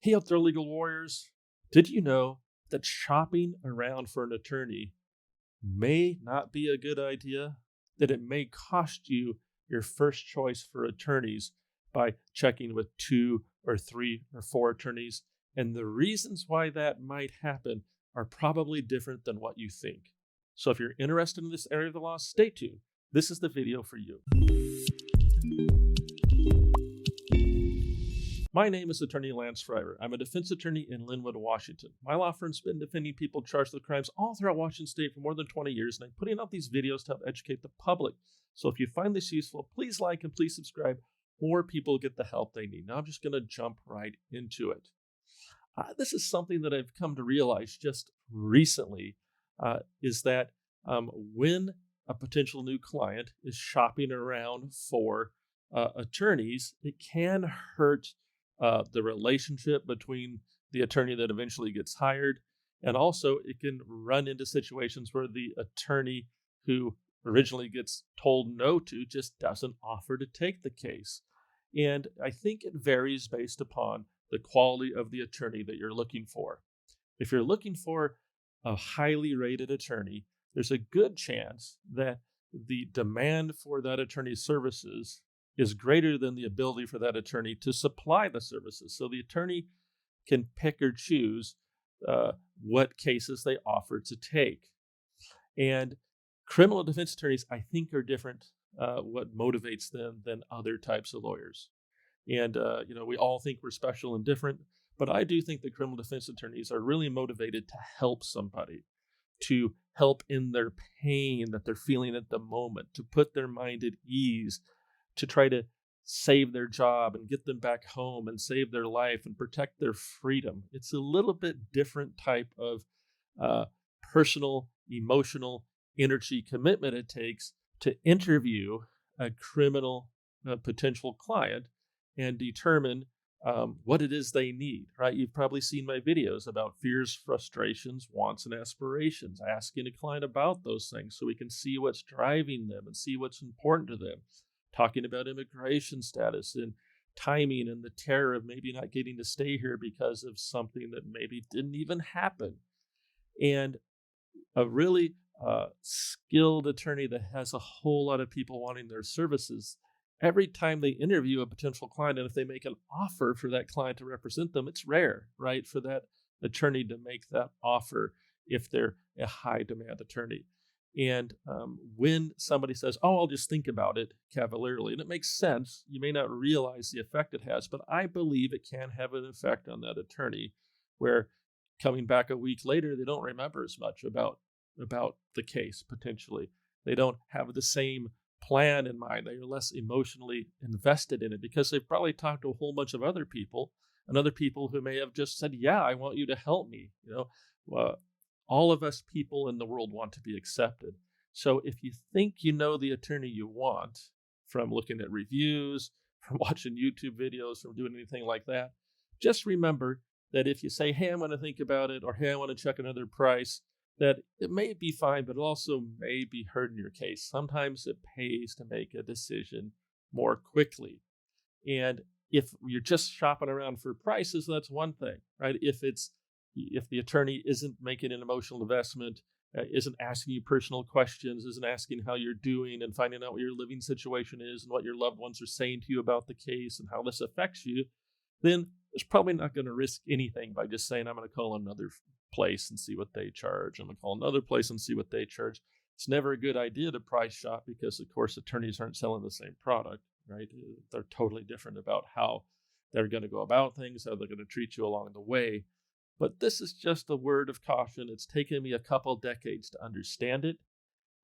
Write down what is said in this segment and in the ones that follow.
Hey out there, legal warriors. Did you know that shopping around for an attorney may not be a good idea? That it may cost you your first choice for attorneys by checking with 2 or 3 or 4 attorneys? And the reasons why that might happen are probably different than what you think. So if you're interested in this area of the law, stay tuned. This is the video for you. My name is Attorney Lance Fryrear. I'm a defense attorney in Linwood, Washington. My law firm's been defending people charged with crimes all throughout Washington State for more than 20 years, and I'm putting out these videos to help educate the public. So if you find this useful, please like and please subscribe. More people get the help they need. Now I'm just going to jump right into it. This is something that I've come to realize just recently, is that when a potential new client is shopping around for attorneys, it can hurt the relationship between the attorney that eventually gets hired. And also it can run into situations where the attorney who originally gets told no to just doesn't offer to take the case. And I think it varies based upon the quality of the attorney that you're looking for. If you're looking for a highly rated attorney, there's a good chance that the demand for that attorney's services is greater than the ability for that attorney to supply the services. So the attorney can pick or choose what cases they offer to take. And criminal defense attorneys, I think, are different, what motivates them than other types of lawyers. And, we all think we're special and different, but I do think that criminal defense attorneys are really motivated to help somebody, to help in their pain that they're feeling at the moment, to put their mind at ease, to try to save their job and get them back home and save their life and protect their freedom. It's a little bit different type of personal, emotional energy commitment it takes to interview a criminal potential client and determine what it is they need, right? You've probably seen my videos about fears, frustrations, wants, and aspirations, asking a client about those things so we can see what's driving them and see what's important to them. Talking about immigration status and timing and the terror of maybe not getting to stay here because of something that maybe didn't even happen. And a really skilled attorney that has a whole lot of people wanting their services, every time they interview a potential client, and if they make an offer for that client to represent them, it's rare, right, for that attorney to make that offer if they're a high demand attorney. And when somebody says, oh, I'll just think about it cavalierly, and it makes sense, you may not realize the effect it has, but I believe it can have an effect on that attorney where coming back a week later, they don't remember as much about the case potentially. They don't have the same plan in mind. They are less emotionally invested in it because they've probably talked to a whole bunch of other people and other people who may have just said, yeah, I want you to help me. All of us people in the world want to be accepted. So if you think you know the attorney you want from looking at reviews, from watching YouTube videos, from doing anything like that, just remember that if you say, hey, I'm going to think about it, or hey, I want to check another price, that it may be fine, but it also may be hurting your case. Sometimes it pays to make a decision more quickly. And if you're just shopping around for prices, that's one thing, right? If the attorney isn't making an emotional investment, isn't asking you personal questions, isn't asking how you're doing and finding out what your living situation is and what your loved ones are saying to you about the case and how this affects you, then it's probably not going to risk anything by just saying, I'm going to call another place and see what they charge. I'm going to call another place and see what they charge. It's never a good idea to price shop because, of course, attorneys aren't selling the same product, right? They're totally different about how they're going to go about things, how they're going to treat you along the way. But this is just a word of caution. It's taken me a couple decades to understand it.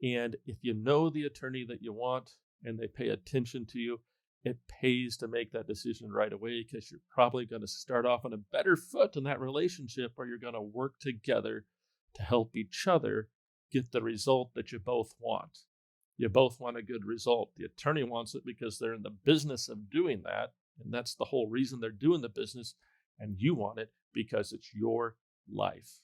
And if you know the attorney that you want and they pay attention to you, it pays to make that decision right away because you're probably going to start off on a better foot in that relationship where you're going to work together to help each other get the result that you both want. You both want a good result. The attorney wants it because they're in the business of doing that, and that's the whole reason they're doing the business, and you want it because it's your life.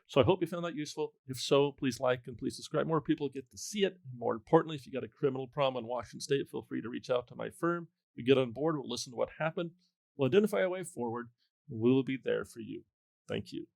So I hope you found that useful. If so, please like and please subscribe. More people get to see it. And more importantly, if you got a criminal problem in Washington State, feel free to reach out to my firm. We get on board, we'll listen to what happened, we'll identify a way forward, We will be there for you. Thank you.